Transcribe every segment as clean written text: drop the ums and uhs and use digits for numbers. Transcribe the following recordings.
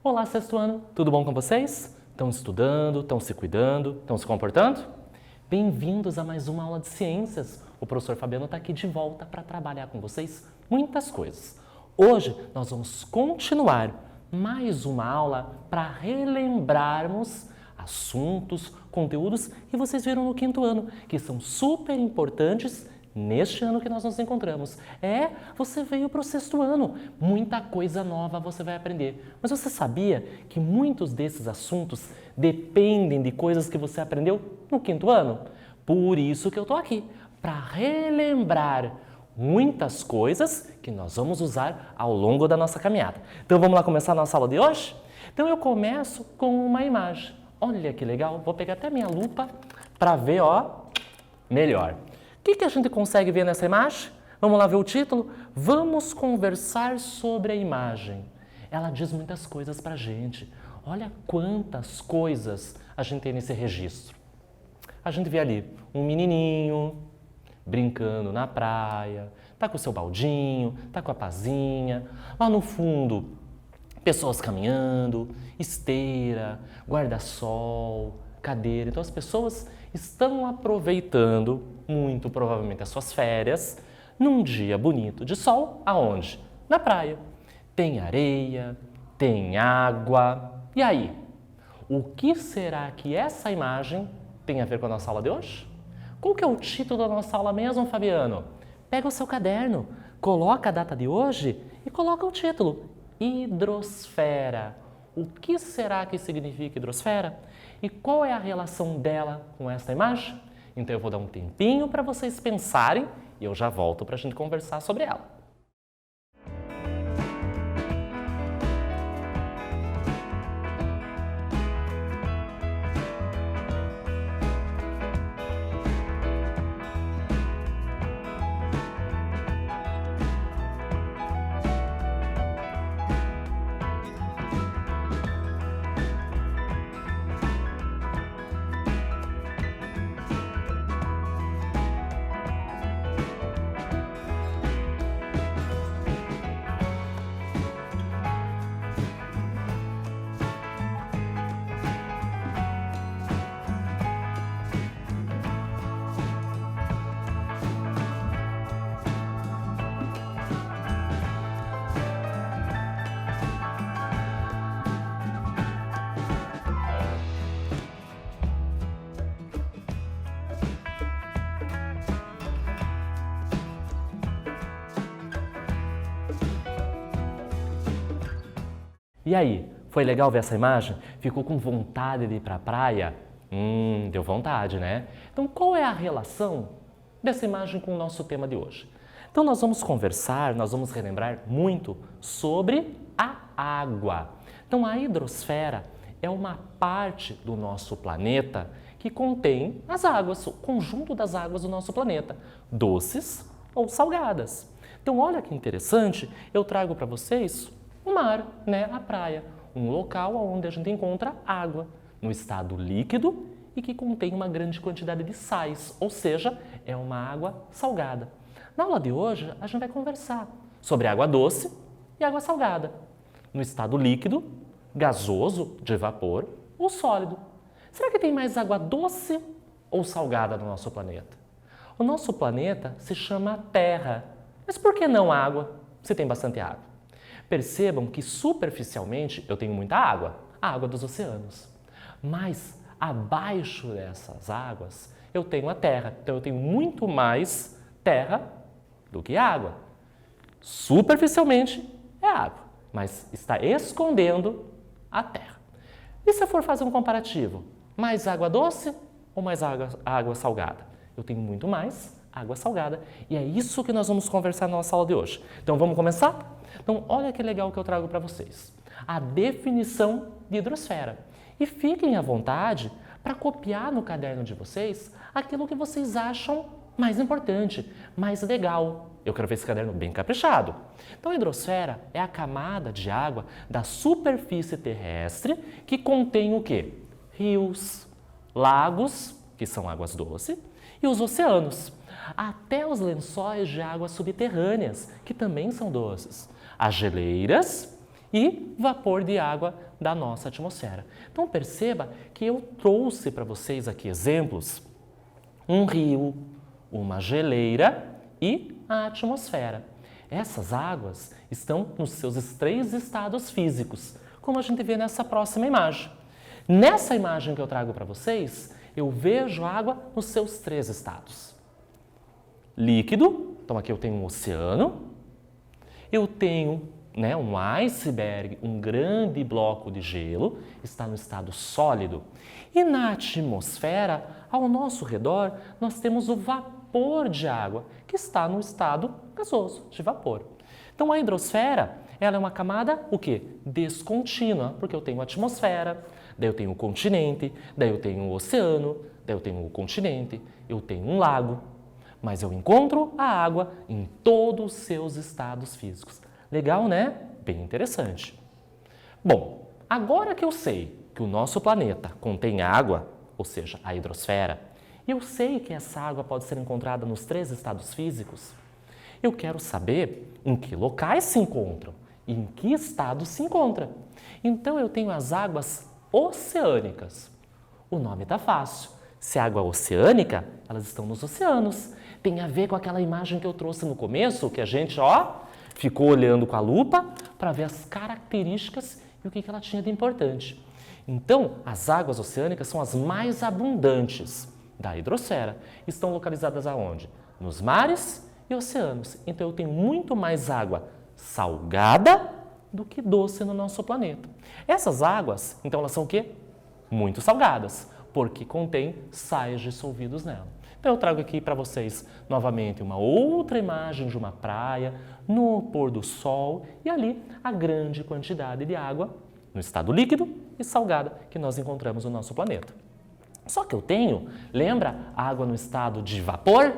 Olá, sexto ano, tudo bom com vocês? Estão estudando, estão se cuidando, estão se comportando? Bem-vindos a mais uma aula de ciências. O professor Fabiano está aqui de volta para trabalhar com vocês muitas coisas. Hoje nós vamos continuar mais uma aula para relembrarmos assuntos, conteúdos que vocês viram no quinto ano, que são super importantes neste ano que nós nos encontramos. Você veio para o sexto ano, muita coisa nova você vai aprender. Mas você sabia que muitos desses assuntos dependem de coisas que você aprendeu no quinto ano? Por isso que eu estou aqui, para relembrar muitas coisas que nós vamos usar ao longo da nossa caminhada. Então vamos lá começar a nossa aula de hoje? Então eu começo com uma imagem. Olha que legal, vou pegar até minha lupa para ver, melhor. O que a gente consegue ver nessa imagem? Vamos lá ver o título? Vamos conversar sobre a imagem. Ela diz muitas coisas para a gente. Olha quantas coisas a gente tem nesse registro. A gente vê ali um menininho brincando na praia, tá com o seu baldinho, tá com a pazinha. Lá no fundo, pessoas caminhando, esteira, guarda-sol, cadeira. Então as pessoas estão aproveitando muito provavelmente as suas férias num dia bonito de sol, aonde? Na praia. Tem areia, tem água. E aí? O que será que essa imagem tem a ver com a nossa aula de hoje? Qual que é o título da nossa aula mesmo, Fabiano? Pega o seu caderno, coloca a data de hoje e coloca o título. Hidrosfera. O que será que significa hidrosfera? E qual é a relação dela com esta imagem? Então eu vou dar um tempinho para vocês pensarem e eu já volto para a gente conversar sobre ela. E aí, foi legal ver essa imagem? Ficou com vontade de ir para a praia? Deu vontade, né? Então, qual é a relação dessa imagem com o nosso tema de hoje? Então, nós vamos conversar, nós vamos relembrar muito sobre a água. Então, a hidrosfera é uma parte do nosso planeta que contém as águas, o conjunto das águas do nosso planeta, doces ou salgadas. Então, olha que interessante, eu trago para vocês o mar, a praia, um local onde a gente encontra água no estado líquido e que contém uma grande quantidade de sais, ou seja, é uma água salgada. Na aula de hoje, a gente vai conversar sobre água doce e água salgada, no estado líquido, gasoso, de vapor ou sólido. Será que tem mais água doce ou salgada no nosso planeta? O nosso planeta se chama Terra, mas por que não água, se tem bastante água? Percebam que superficialmente eu tenho muita água, a água dos oceanos. Mas abaixo dessas águas eu tenho a terra, então eu tenho muito mais terra do que água. Superficialmente é água, mas está escondendo a terra. E se eu for fazer um comparativo, mais água doce ou mais água salgada? Eu tenho muito mais água salgada e é isso que nós vamos conversar na nossa aula de hoje. Então vamos começar? Então olha que legal que eu trago para vocês. A definição de hidrosfera. E fiquem à vontade para copiar no caderno de vocês aquilo que vocês acham mais importante, mais legal. Eu quero ver esse caderno bem caprichado. Então a hidrosfera é a camada de água da superfície terrestre que contém o quê? Rios, lagos, que são águas doces, e os oceanos. Até os lençóis de águas subterrâneas, que também são doces. As geleiras e vapor de água da nossa atmosfera. Então perceba que eu trouxe para vocês aqui exemplos, um rio, uma geleira e a atmosfera. Essas águas estão nos seus 3 estados físicos, como a gente vê nessa próxima imagem. Nessa imagem que eu trago para vocês, eu vejo a água nos seus 3 estados. Líquido, então aqui eu tenho um oceano, eu tenho um iceberg, um grande bloco de gelo, está no estado sólido. E na atmosfera, ao nosso redor, nós temos o vapor de água, que está no estado gasoso, de vapor. Então a hidrosfera, ela é uma camada, o quê? Descontínua, porque eu tenho a atmosfera, daí eu tenho o continente, daí eu tenho o oceano, daí eu tenho o continente, eu tenho um lago, mas eu encontro a água em todos os seus estados físicos. Legal, né? Bem interessante. Bom, agora que eu sei que o nosso planeta contém água, ou seja, a hidrosfera, e eu sei que essa água pode ser encontrada nos 3 estados físicos, eu quero saber em que locais se encontram e em que estado se encontra. Então eu tenho as águas oceânicas. O nome está fácil. Se é água oceânica, elas estão nos oceanos. Tem a ver com aquela imagem que eu trouxe no começo, que a gente, ficou olhando com a lupa para ver as características e o que ela tinha de importante. Então, as águas oceânicas são as mais abundantes da hidrosfera. Estão localizadas aonde? Nos mares e oceanos. Então, eu tenho muito mais água salgada do que doce no nosso planeta. Essas águas, então, elas são o quê? Muito salgadas, porque contém sais dissolvidos nela. Então, eu trago aqui para vocês, novamente, uma outra imagem de uma praia, no pôr do sol, e ali a grande quantidade de água no estado líquido e salgada que nós encontramos no nosso planeta. Só que eu tenho, lembra, água no estado de vapor?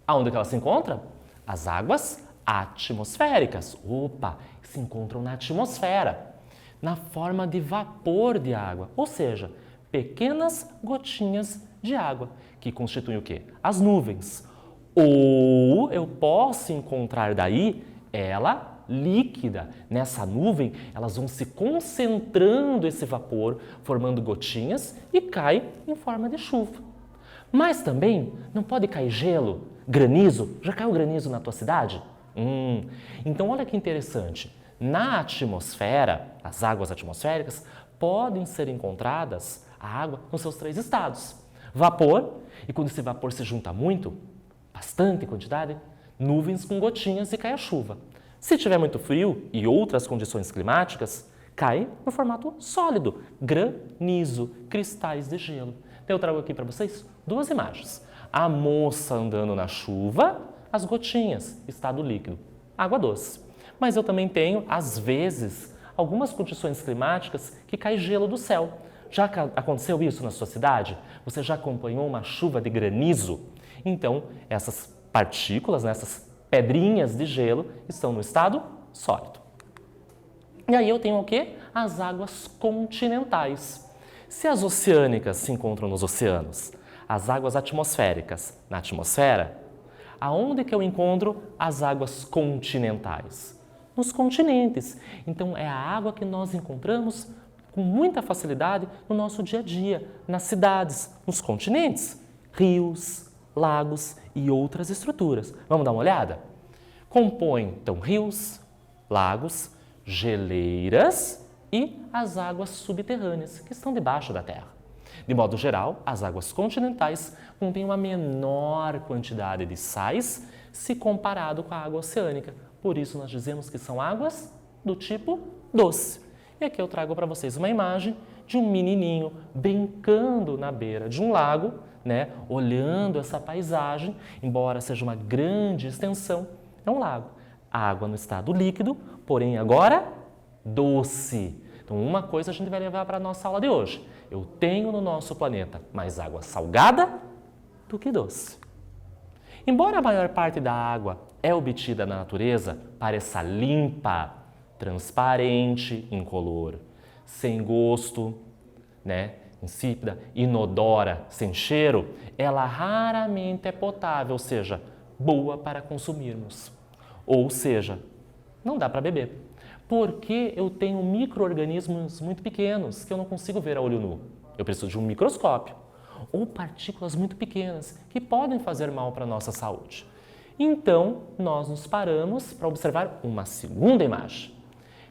Aonde que ela se encontra? As águas atmosféricas. Se encontram na atmosfera, na forma de vapor de água, ou seja, pequenas gotinhas de água, que constituem o quê? As nuvens. Ou eu posso encontrar daí ela líquida. Nessa nuvem, elas vão se concentrando esse vapor, formando gotinhas e cai em forma de chuva. Mas também não pode cair gelo, granizo. Já caiu granizo na tua cidade? Então olha que interessante. Na atmosfera, as águas atmosféricas, podem ser encontradas a água nos seus 3 estados. Vapor, e quando esse vapor se junta muito, bastante quantidade, nuvens com gotinhas e cai a chuva. Se tiver muito frio e outras condições climáticas, cai no formato sólido, granizo, cristais de gelo. Então eu trago aqui para vocês 2 imagens. A moça andando na chuva, as gotinhas, estado líquido, água doce. Mas eu também tenho, às vezes, algumas condições climáticas que cai gelo do céu. Já aconteceu isso na sua cidade? Você já acompanhou uma chuva de granizo? Então, essas partículas, essas pedrinhas de gelo, estão no estado sólido. E aí eu tenho o quê? As águas continentais. Se as oceânicas se encontram nos oceanos, as águas atmosféricas na atmosfera, aonde que eu encontro as águas continentais? Nos continentes. Então, é a água que nós encontramos com muita facilidade no nosso dia a dia, nas cidades, nos continentes, rios, lagos e outras estruturas. Vamos dar uma olhada? Compõem, então, rios, lagos, geleiras e as águas subterrâneas, que estão debaixo da terra. De modo geral, as águas continentais contêm uma menor quantidade de sais se comparado com a água oceânica. Por isso, nós dizemos que são águas do tipo doce. E aqui eu trago para vocês uma imagem de um menininho brincando na beira de um lago, olhando essa paisagem, embora seja uma grande extensão, é um lago. Água no estado líquido, porém agora doce. Então, uma coisa a gente vai levar para a nossa aula de hoje. Eu tenho no nosso planeta mais água salgada do que doce. Embora a maior parte da água é obtida na natureza, pareça limpa, transparente, incolor, sem gosto, insípida, inodora, sem cheiro, ela raramente é potável, ou seja, boa para consumirmos. Ou seja, não dá para beber. Porque eu tenho micro-organismos muito pequenos que eu não consigo ver a olho nu. Eu preciso de um microscópio. Ou partículas muito pequenas que podem fazer mal para a nossa saúde. Então, nós nos paramos para observar uma segunda imagem.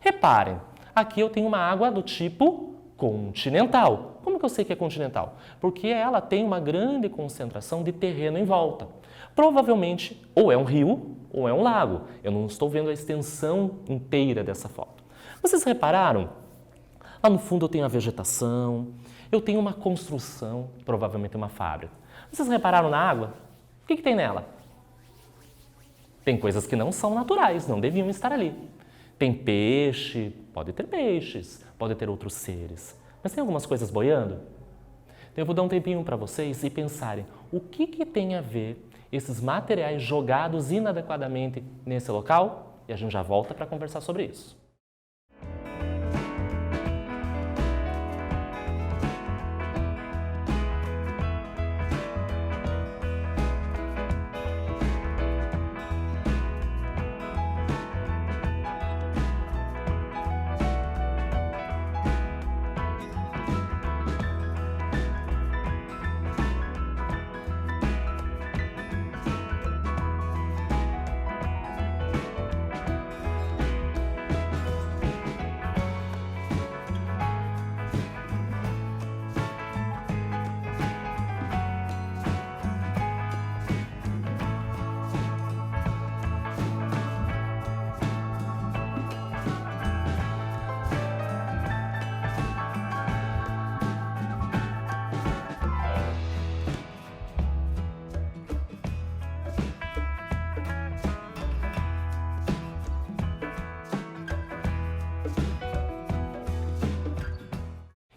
Reparem, aqui eu tenho uma água do tipo continental. Como que eu sei que é continental? Porque ela tem uma grande concentração de terreno em volta. Provavelmente, ou é um rio ou é um lago. Eu não estou vendo a extensão inteira dessa foto. Vocês repararam? Lá no fundo eu tenho a vegetação, eu tenho uma construção, provavelmente uma fábrica. Vocês repararam na água? O que tem nela? Tem coisas que não são naturais, não deviam estar ali. Tem peixe, pode ter peixes, pode ter outros seres. Mas tem algumas coisas boiando? Então eu vou dar um tempinho para vocês e pensarem o que tem a ver esses materiais jogados inadequadamente nesse local e a gente já volta para conversar sobre isso.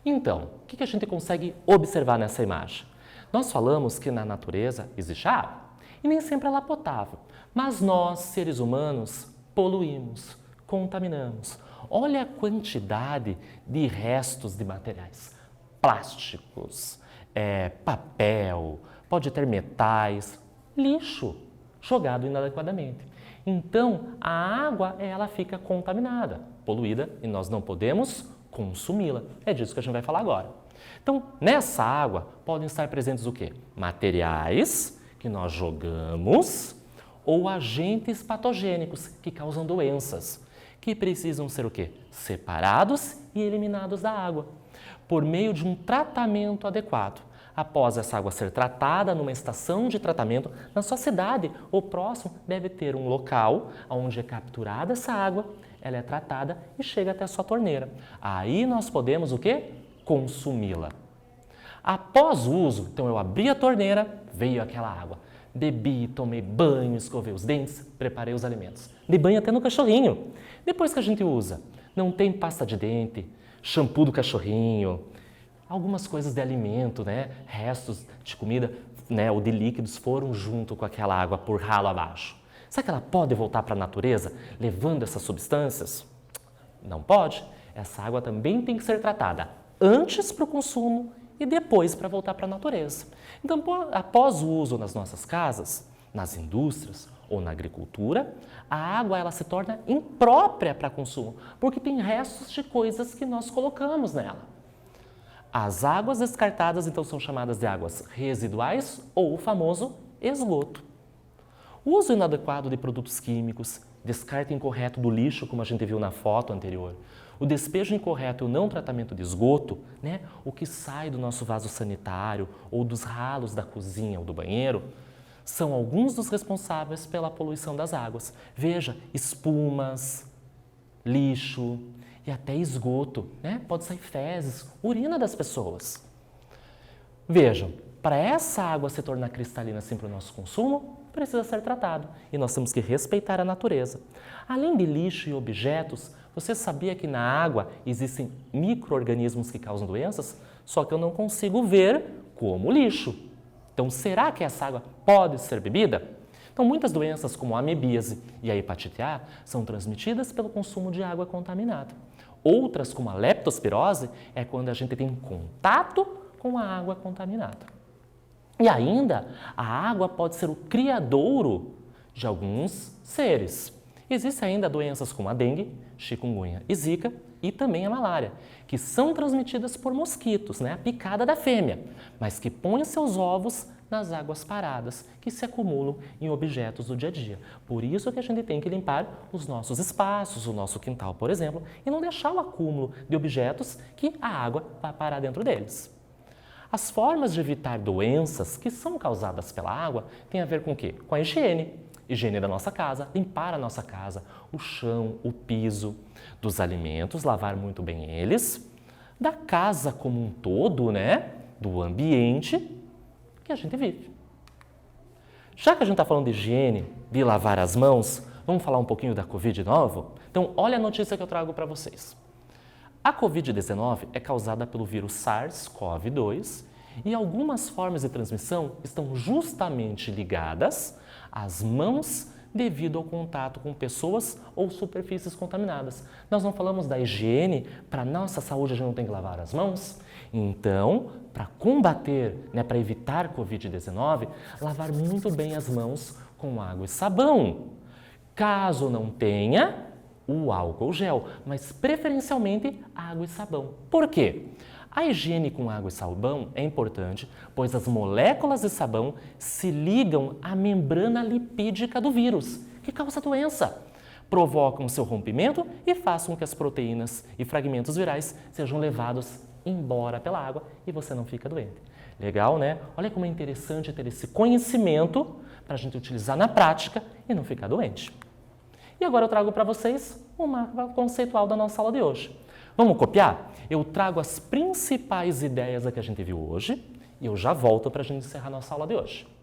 Então, o que a gente consegue observar nessa imagem? Nós falamos que na natureza existe água e nem sempre ela é potável, mas nós, seres humanos, poluímos, contaminamos. Olha a quantidade de restos de materiais, plásticos, papel, pode ter metais, lixo jogado inadequadamente. Então, a água ela fica contaminada, poluída e nós não podemos consumi-la. É disso que a gente vai falar agora. Então, nessa água podem estar presentes o quê? Materiais que nós jogamos ou agentes patogênicos que causam doenças, que precisam ser o quê? Separados e eliminados da água, por meio de um tratamento adequado. Após essa água ser tratada numa estação de tratamento, na sua cidade ou próximo deve ter um local onde é capturada essa água, ela é tratada e chega até a sua torneira. Aí nós podemos o quê? Consumi-la. Após o uso, então eu abri a torneira, veio aquela água. Bebi, tomei banho, escovei os dentes, preparei os alimentos. Dei banho até no cachorrinho. Depois que a gente usa, não tem pasta de dente, shampoo do cachorrinho, algumas coisas de alimento, né? Restos de comida, né? Ou de líquidos foram junto com aquela água por ralo abaixo. Será que ela pode voltar para a natureza levando essas substâncias? Não pode. Essa água também tem que ser tratada antes para o consumo e depois para voltar para a natureza. Então, após o uso nas nossas casas, nas indústrias ou na agricultura, a água ela se torna imprópria para consumo, porque tem restos de coisas que nós colocamos nela. As águas descartadas, então, são chamadas de águas residuais ou o famoso esgoto. O uso inadequado de produtos químicos, descarte incorreto do lixo, como a gente viu na foto anterior, o despejo incorreto e o não tratamento de esgoto, né, o que sai do nosso vaso sanitário ou dos ralos da cozinha ou do banheiro, são alguns dos responsáveis pela poluição das águas. Veja, espumas, lixo e até esgoto, né? Pode sair fezes, urina das pessoas. Vejam, para essa água se tornar cristalina assim para o nosso consumo, precisa ser tratado e nós temos que respeitar a natureza. Além de lixo e objetos, você sabia que na água existem micro-organismos que causam doenças? Só que eu não consigo ver como lixo. Então, será que essa água pode ser bebida? Então, muitas doenças como a amebíase e a hepatite A são transmitidas pelo consumo de água contaminada. Outras, como a leptospirose, é quando a gente tem contato com a água contaminada. E ainda, a água pode ser o criadouro de alguns seres. Existem ainda doenças como a dengue, chikungunya e zika e também a malária, que são transmitidas por mosquitos, né? A picada da fêmea, mas que põem seus ovos nas águas paradas, que se acumulam em objetos do dia a dia. Por isso que a gente tem que limpar os nossos espaços, o nosso quintal, por exemplo, e não deixar o acúmulo de objetos que a água vai parar dentro deles. As formas de evitar doenças que são causadas pela água têm a ver com o quê? Com a higiene. Higiene da nossa casa, limpar a nossa casa, o chão, o piso, dos alimentos, lavar muito bem eles, da casa como um todo, né? Do ambiente que a gente vive. Já que a gente está falando de higiene, de lavar as mãos, vamos falar um pouquinho da Covid de novo? Então, olha a notícia que eu trago para vocês. A Covid-19 é causada pelo vírus SARS-CoV-2 e algumas formas de transmissão estão justamente ligadas às mãos devido ao contato com pessoas ou superfícies contaminadas. Nós não falamos da higiene, para a nossa saúde a gente não tem que lavar as mãos? Então, para combater, para evitar Covid-19, lavar muito bem as mãos com água e sabão. Caso não tenha, o álcool gel, mas preferencialmente água e sabão. Por quê? A higiene com água e sabão é importante, pois as moléculas de sabão se ligam à membrana lipídica do vírus, que causa a doença. Provocam seu rompimento e façam com que as proteínas e fragmentos virais sejam levados embora pela água e você não fica doente. Legal, né? Olha como é interessante ter esse conhecimento para a gente utilizar na prática e não ficar doente. E agora eu trago para vocês o mapa conceitual da nossa aula de hoje. Vamos copiar? Eu trago as principais ideias que a gente viu hoje e eu já volto para a gente encerrar nossa aula de hoje.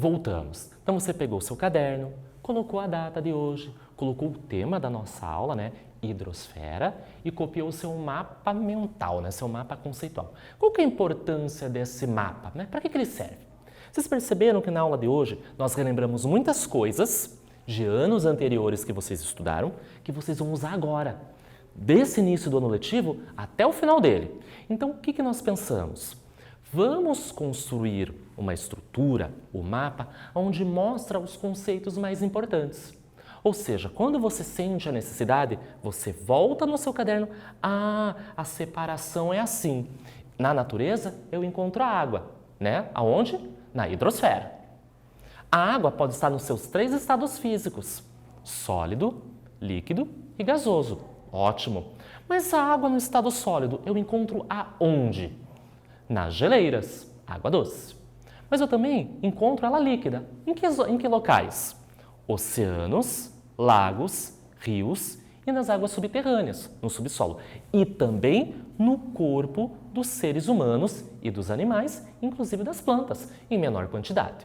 Voltamos. Então você pegou o seu caderno, colocou a data de hoje, colocou o tema da nossa aula, né? Hidrosfera, e copiou o seu mapa mental, né? Seu mapa conceitual. Qual que é a importância desse mapa, né? Para que ele serve? Vocês perceberam que na aula de hoje nós relembramos muitas coisas de anos anteriores que vocês estudaram, que vocês vão usar agora, desse início do ano letivo até o final dele. Então, o que nós pensamos? Vamos construir uma estrutura, o mapa, onde mostra os conceitos mais importantes. Ou seja, quando você sente a necessidade, você volta no seu caderno, a separação é assim. Na natureza, eu encontro a água, né? Aonde? Na hidrosfera. A água pode estar nos seus 3 estados físicos, sólido, líquido e gasoso. Ótimo! Mas a água no estado sólido eu encontro aonde? Nas geleiras, água doce. Mas eu também encontro ela líquida. Em que locais? Oceanos, lagos, rios e nas águas subterrâneas, no subsolo. E também no corpo dos seres humanos e dos animais, inclusive das plantas, em menor quantidade.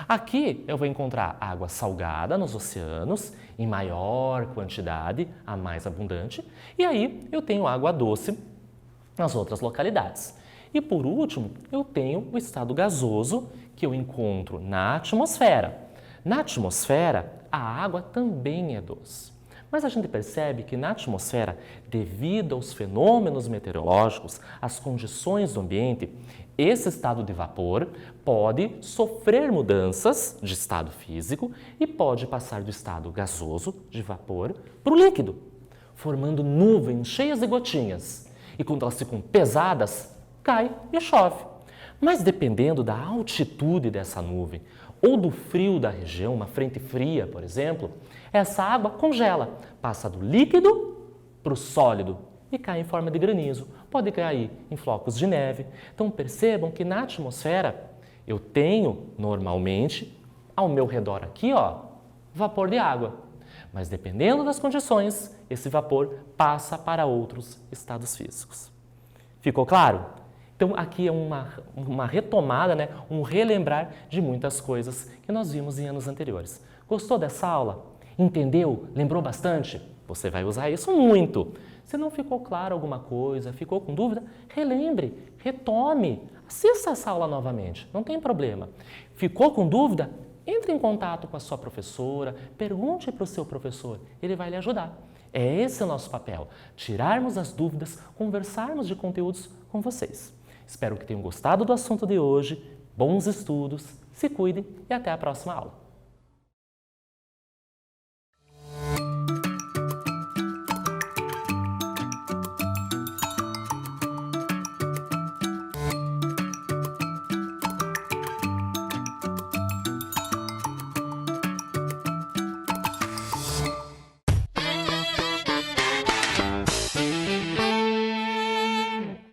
Aqui eu vou encontrar água salgada nos oceanos, em maior quantidade, a mais abundante, e aí eu tenho água doce nas outras localidades. E por último, eu tenho o estado gasoso, que eu encontro na atmosfera. Na atmosfera, a água também é doce. Mas a gente percebe que na atmosfera, devido aos fenômenos meteorológicos, às condições do ambiente, esse estado de vapor pode sofrer mudanças de estado físico e pode passar do estado gasoso, de vapor, para o líquido, formando nuvens cheias de gotinhas. E quando elas ficam pesadas, cai e chove. Mas dependendo da altitude dessa nuvem ou do frio da região, uma frente fria, por exemplo, essa água congela, passa do líquido para o sólido e cai em forma de granizo. Pode cair em flocos de neve. Então percebam que na atmosfera eu tenho normalmente ao meu redor aqui, vapor de água. Mas dependendo das condições, esse vapor passa para outros estados físicos. Ficou claro? Então, aqui é uma retomada, né? Um relembrar de muitas coisas que nós vimos em anos anteriores. Gostou dessa aula? Entendeu? Lembrou bastante? Você vai usar isso muito. Se não ficou claro alguma coisa, ficou com dúvida, relembre, retome, assista essa aula novamente, não tem problema. Ficou com dúvida? Entre em contato com a sua professora, pergunte para o seu professor, ele vai lhe ajudar. É esse o nosso papel, tirarmos as dúvidas, conversarmos de conteúdos com vocês. Espero que tenham gostado do assunto de hoje, bons estudos, se cuidem e até a próxima aula.